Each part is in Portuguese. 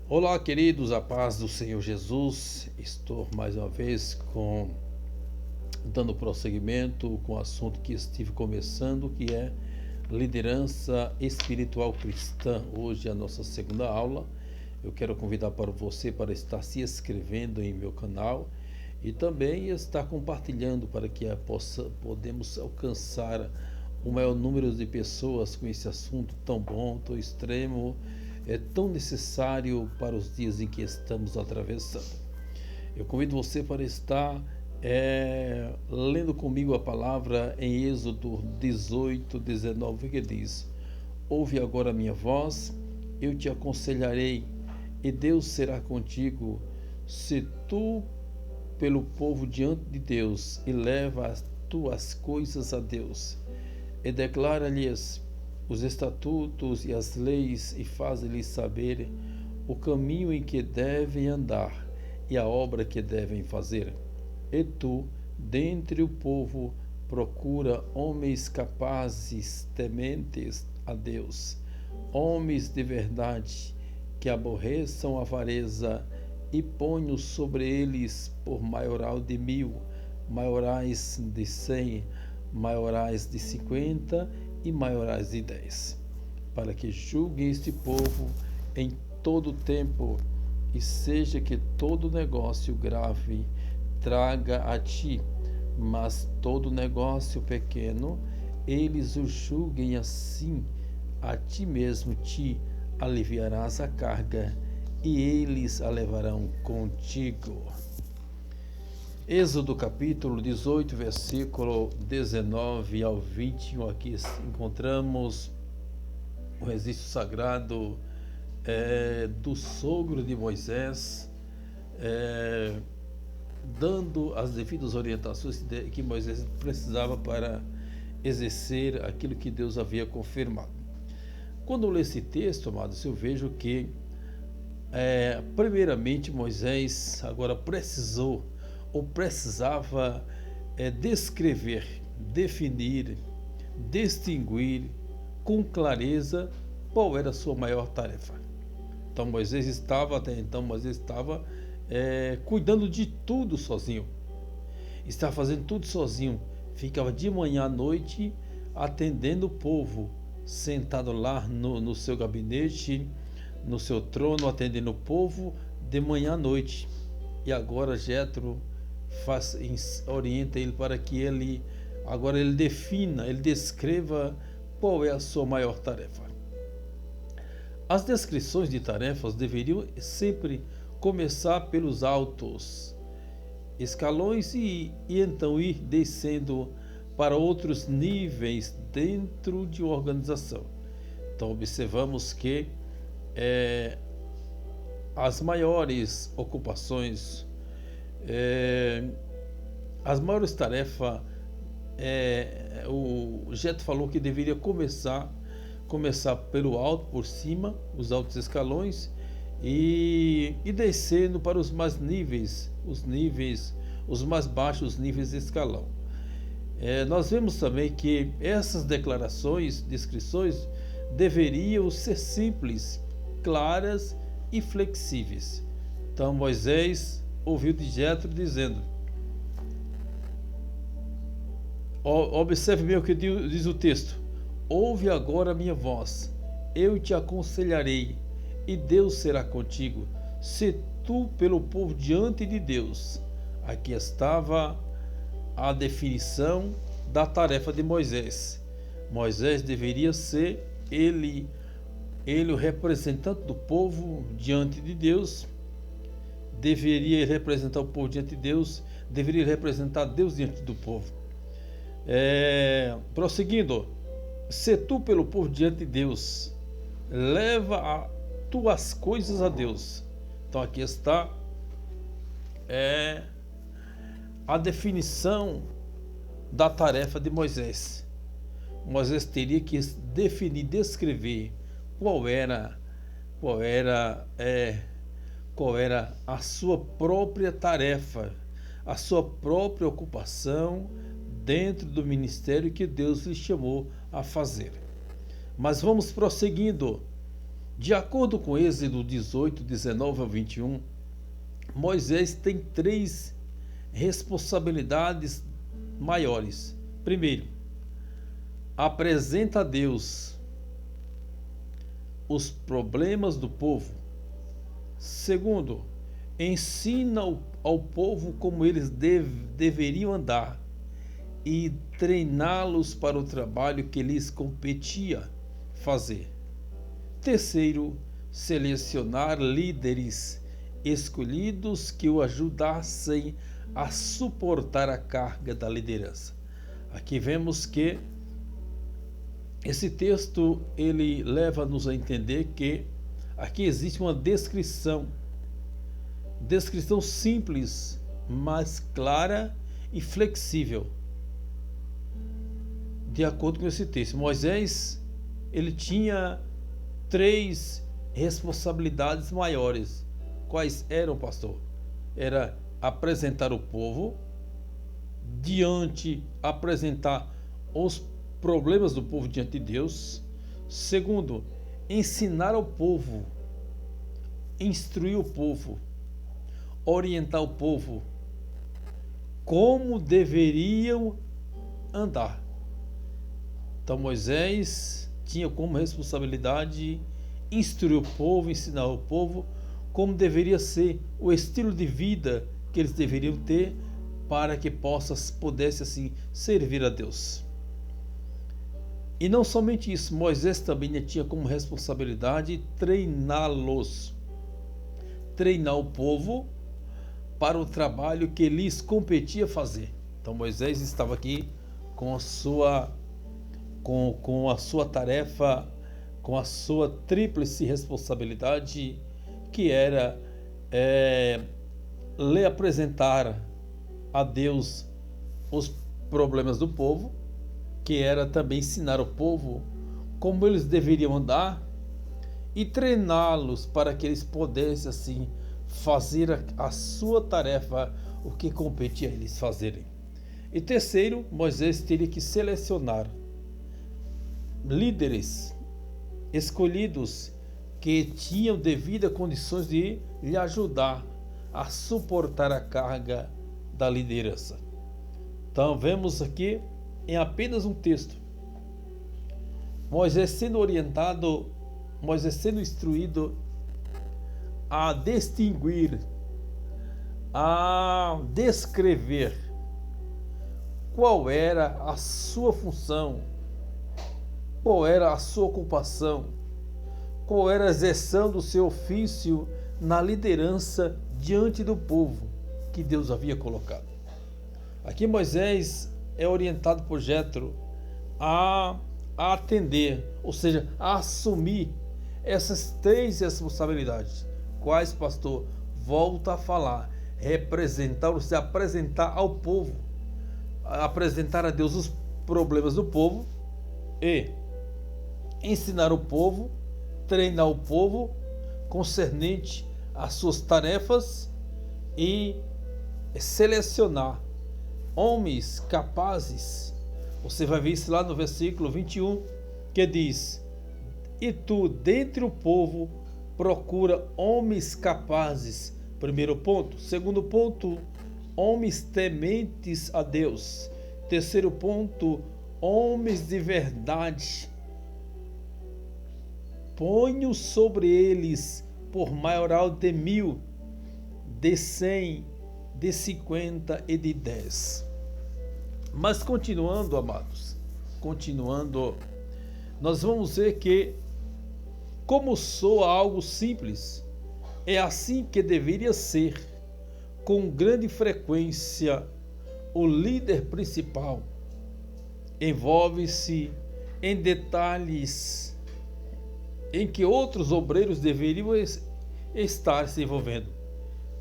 Olá, queridos, a paz do Senhor Jesus. Estou mais uma vez dando prosseguimento com o assunto que estive começando, que é liderança espiritual cristã. Hoje é a nossa segunda aula. Eu quero convidar para você para estar se inscrevendo em meu canal e também estar compartilhando para que podemos alcançar o maior número de pessoas com esse assunto tão bom, tão extremo, tão necessário para os dias em que estamos atravessando. Eu convido você para estar lendo comigo a palavra em Êxodo 18:19, que diz: Ouve agora a minha voz, eu te aconselharei, e Deus será contigo, se tu pelo povo diante de Deus e leva as tuas coisas a Deus, e declara-lhes os estatutos e as leis, e faz-lhes saber o caminho em que devem andar e a obra que devem fazer. E tu, dentre o povo, procura homens capazes, tementes a Deus, homens de verdade, que aborreçam a avareza, e ponho sobre eles por maioral de 1000, maiorais de 100, maiorais de 50 e maiorais de 10, para que julguem este povo em todo tempo, e seja que todo negócio grave traga a ti, mas todo negócio pequeno eles o julguem, assim a ti mesmo te aliviarás a carga, e eles a levarão contigo. Êxodo capítulo 18, versículo 19 ao 21, aqui encontramos o registro sagrado do sogro de Moisés, dando as devidas orientações que Moisés precisava para exercer aquilo que Deus havia confirmado. Quando eu leio esse texto, amados, eu vejo que primeiramente Moisés agora precisava descrever, definir, distinguir com clareza qual era a sua maior tarefa. Então Moisés estava cuidando de tudo sozinho, estava fazendo tudo sozinho, ficava de manhã à noite atendendo o povo, sentado lá no seu gabinete, no seu trono, atendendo o povo de manhã à noite. E agora Jétro orienta ele para que ele defina, ele descreva qual é a sua maior tarefa. As descrições de tarefas deveriam sempre começar pelos altos escalões e então ir descendo para outros níveis dentro de uma organização. Então observamos que as maiores ocupações, as maiores tarefas, o Jétro falou que deveria começar pelo alto, por cima, os altos escalões, e descendo para os mais níveis, os mais baixos níveis de escalão. Nós vemos também que essas descrições deveriam ser simples, claras e flexíveis. Então Moisés ouviu de Jétro dizendo: observe bem o que diz o texto: ouve agora a minha voz, eu te aconselharei, e Deus será contigo, se tu pelo povo diante de Deus. Aqui estava a definição da tarefa de Moisés. Moisés deveria ser ele o representante do povo diante de Deus, deveria representar o povo diante de Deus, deveria representar Deus diante do povo. Prosseguindo: se tu pelo povo diante de Deus, leva as tuas coisas a Deus. Então aqui está a definição da tarefa de Moisés. Moisés teria que definir, descrever qual era a sua própria tarefa, a sua própria ocupação dentro do ministério que Deus lhe chamou a fazer. Mas vamos prosseguindo. De acordo com Êxodo 18, 19 ao 21, Moisés tem 3 responsabilidades maiores. Primeiro, apresenta a Deus os problemas do povo. Segundo, ensina ao povo como eles deveriam andar e treiná-los para o trabalho que lhes competia fazer. Terceiro, selecionar líderes escolhidos que o ajudassem a suportar a carga da liderança. Aqui vemos que esse texto ele leva-nos a entender que aqui existe uma descrição simples, mas clara e flexível. De acordo com esse texto, Moisés ele tinha 3 responsabilidades maiores. Quais eram, pastor? Era apresentar o povo, apresentar os problemas do povo diante de Deus. Segundo, ensinar ao povo, instruir o povo, orientar o povo como deveriam andar. Então Moisés tinha como responsabilidade instruir o povo, ensinar o povo como deveria ser o estilo de vida que eles deveriam ter para que pudesse assim servir a Deus. E não somente isso, Moisés também tinha como responsabilidade treiná-los, treinar o povo para o trabalho que lhes competia fazer. Então Moisés estava aqui com a sua tarefa, com a sua tríplice responsabilidade, que era lhe apresentar a Deus os problemas do povo, que era também ensinar o povo como eles deveriam andar e treiná-los para que eles pudessem assim fazer a sua tarefa, o que competia a eles fazerem. E terceiro, Moisés teria que selecionar líderes escolhidos que tinham devidas condições de lhe ajudar a suportar a carga da liderança. Então vemos aqui em apenas um texto Moisés sendo orientado, Moisés sendo instruído a distinguir, a descrever qual era a sua função, qual era a sua ocupação, qual era a exerção do seu ofício na liderança diante do povo que Deus havia colocado. Aqui Moisés é orientado por Jétro a atender, ou seja, a assumir essas 3 responsabilidades. Quais, pastor? Volta a falar, representar, ou seja, apresentar ao povo, apresentar a Deus os problemas do povo e ensinar o povo, treinar o povo concernente às suas tarefas e selecionar homens capazes. Você vai ver isso lá no versículo 21, que diz: e tu, dentre o povo, procura homens capazes. Primeiro ponto. Segundo ponto, homens tementes a Deus. Terceiro ponto, homens de verdade. Ponho sobre eles por maioral de 1000, de 100, de 50 e de 10. Mas continuando, amados, nós vamos ver que, como soa algo simples, é assim que deveria ser. Com grande frequência, o líder principal envolve-se em detalhes em que outros obreiros deveriam estar se envolvendo.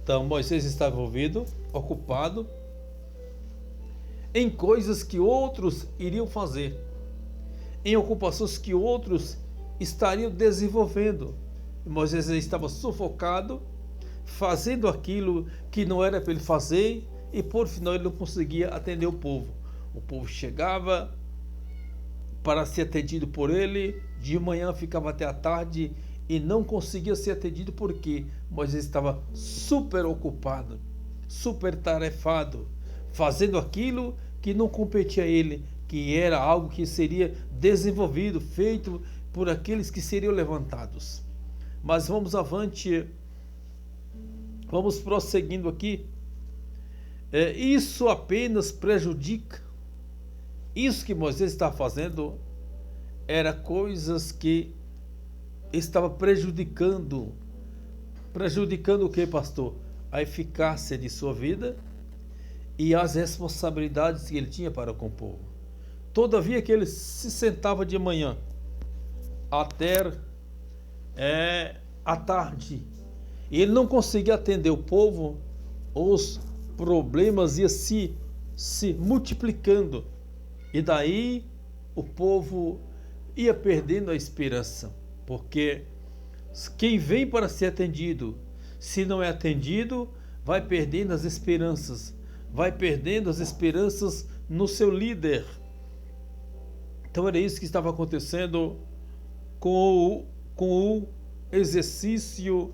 Então Moisés está envolvido, ocupado em coisas que outros iriam fazer, em ocupações que outros estariam desenvolvendo. Moisés estava sufocado, fazendo aquilo que não era para ele fazer, e por final ele não conseguia atender o povo. O povo chegava para ser atendido por ele, de manhã ficava até a tarde e não conseguia ser atendido porque Moisés estava super ocupado, super tarefado, fazendo aquilo que não competia a ele, que era algo que seria desenvolvido, feito por aqueles que seriam levantados. Mas vamos avante, vamos prosseguindo aqui. Isso apenas prejudica. Isso que Moisés está fazendo era coisas que estava prejudicando o que, pastor? A eficácia de sua vida e as responsabilidades que ele tinha para com o povo. Todavia que ele se sentava de manhã até à tarde e ele não conseguia atender o povo, os problemas iam se multiplicando e daí o povo ia perdendo a esperança, porque quem vem para ser atendido, se não é atendido, vai perdendo as esperanças no seu líder. Então era isso que estava acontecendo com o exercício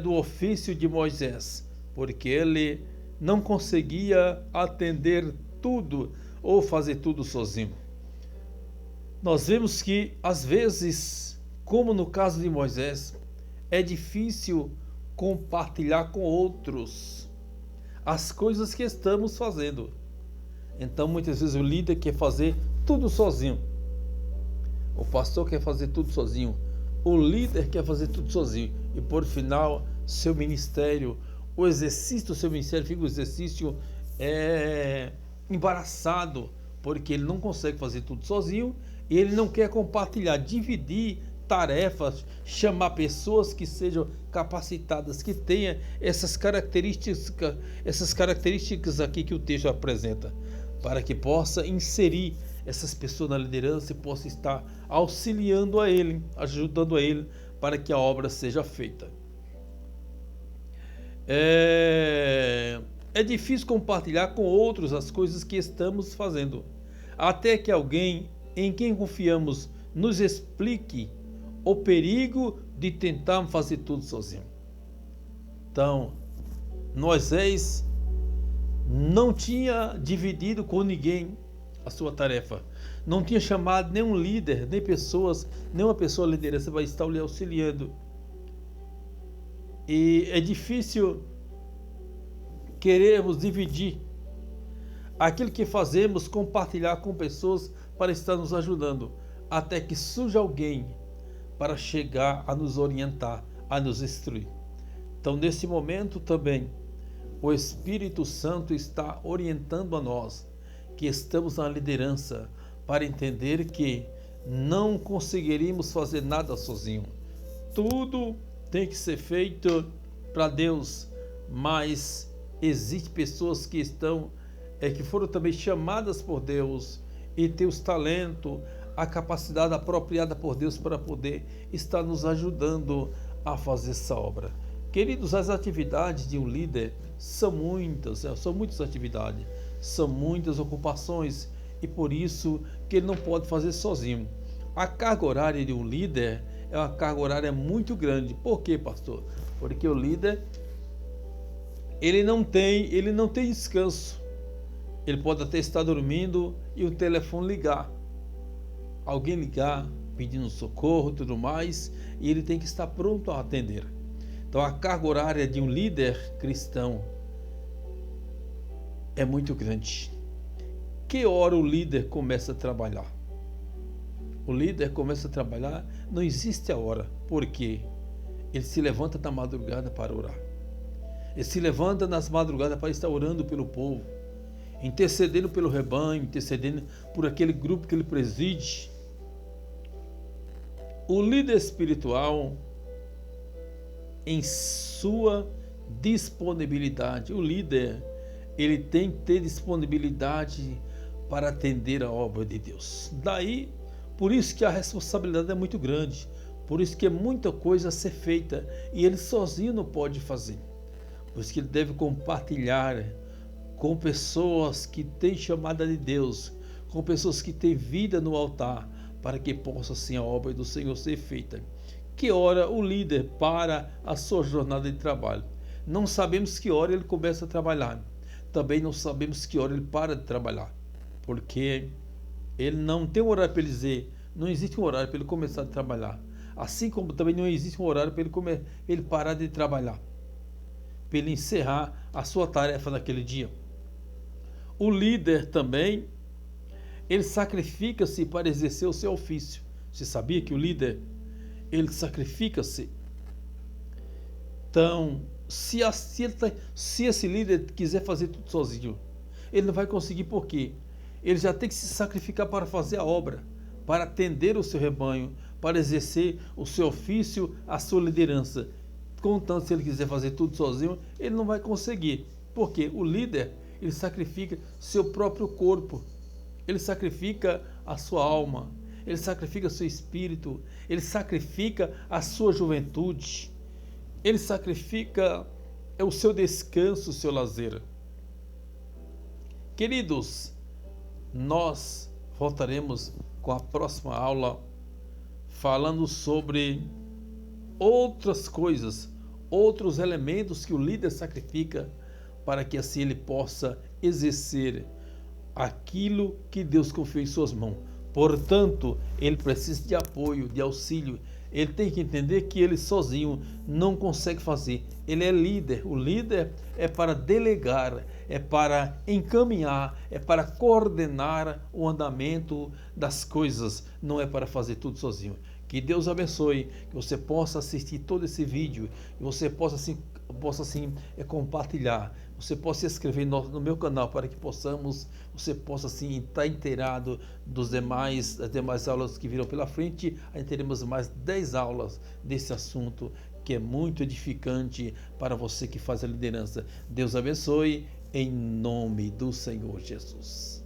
do ofício de Moisés, porque ele não conseguia atender tudo ou fazer tudo sozinho. Nós vemos que às vezes, como no caso de Moisés, é difícil compartilhar com outros as coisas que estamos fazendo. Então muitas vezes o líder quer fazer tudo sozinho, o pastor quer fazer tudo sozinho, o líder quer fazer tudo sozinho e por final seu ministério, o exercício do seu ministério fica um exercício embaraçado, porque ele não consegue fazer tudo sozinho e ele não quer compartilhar, dividir tarefas, chamar pessoas que sejam capacitadas, que tenham essas características aqui que o texto apresenta, para que possa inserir essas pessoas na liderança e possa estar auxiliando a ele, ajudando a ele para que a obra seja feita. É difícil compartilhar com outros as coisas que estamos fazendo, até que alguém em quem confiamos nos explique o perigo de tentar fazer tudo sozinho. Então, Moisés não tinha dividido com ninguém a sua tarefa, não tinha chamado nenhum líder, nenhuma pessoa liderança vai estar lhe auxiliando. E é difícil queremos dividir aquilo que fazemos, compartilhar com pessoas para estar nos ajudando, até que surja alguém para chegar a nos orientar, a nos instruir. Então, nesse momento também, o Espírito Santo está orientando a nós, que estamos na liderança, para entender que não conseguiríamos fazer nada sozinho. Tudo tem que ser feito para Deus, mas existem pessoas que que foram também chamadas por Deus e têm os talentos, a capacidade apropriada por Deus para poder estar nos ajudando a fazer essa obra. Queridos, as atividades de um líder são muitas atividades, são muitas ocupações e por isso que ele não pode fazer sozinho. A carga horária de um líder é uma carga horária muito grande. Por quê, pastor? Porque o líder ele não tem descanso. Ele pode até estar dormindo e o telefone ligar. Alguém ligar, pedindo socorro e tudo mais, e ele tem que estar pronto a atender. Então a carga horária de um líder cristão é muito grande. Que hora o líder começa a trabalhar? O líder começa a trabalhar, não existe a hora, porque ele se levanta na madrugada para orar. Ele se levanta nas madrugadas para estar orando pelo povo, intercedendo pelo rebanho, intercedendo por aquele grupo que ele preside. O líder espiritual, em sua disponibilidade, o líder, ele tem que ter disponibilidade para atender a obra de Deus. Daí, por isso que a responsabilidade é muito grande, por isso que é muita coisa a ser feita e ele sozinho não pode fazer. Por isso que ele deve compartilhar com pessoas que têm chamada de Deus, com pessoas que têm vida no altar, para que possa assim a obra do Senhor ser feita. que hora o líder para a sua jornada de trabalho. Não sabemos que hora ele começa a trabalhar. Também não sabemos que hora ele para de trabalhar. Porque ele não tem um horário para ele dizer, não existe um horário para ele começar a trabalhar. Assim como também não existe um horário para ele parar de trabalhar. Para ele encerrar a sua tarefa naquele dia. O líder também, ele sacrifica-se para exercer o seu ofício. Você sabia que o líder, ele sacrifica-se? Então, se esse líder quiser fazer tudo sozinho, ele não vai conseguir. Por quê? Ele já tem que se sacrificar para fazer a obra, para atender o seu rebanho, para exercer o seu ofício, a sua liderança. Contanto, se ele quiser fazer tudo sozinho, ele não vai conseguir. Porque o líder, ele sacrifica seu próprio corpo, ele sacrifica a sua alma, ele sacrifica seu espírito, ele sacrifica a sua juventude, ele sacrifica o seu descanso, o seu lazer. Queridos, nós voltaremos com a próxima aula falando sobre outras coisas, outros elementos que o líder sacrifica para que assim ele possa exercer aquilo que Deus confiou em suas mãos. Portanto, ele precisa de apoio, de auxílio. Ele tem que entender que ele sozinho não consegue fazer. Ele é líder. O líder é para delegar, é para encaminhar, é para coordenar o andamento das coisas. Não é para fazer tudo sozinho. Que Deus abençoe, que você possa assistir todo esse vídeo, que você possa assim compartilhar, você possa se inscrever no meu canal para que você possa assim estar inteirado das demais aulas que virão pela frente. Aí teremos mais 10 aulas desse assunto que é muito edificante para você que faz a liderança. Deus abençoe em nome do Senhor Jesus.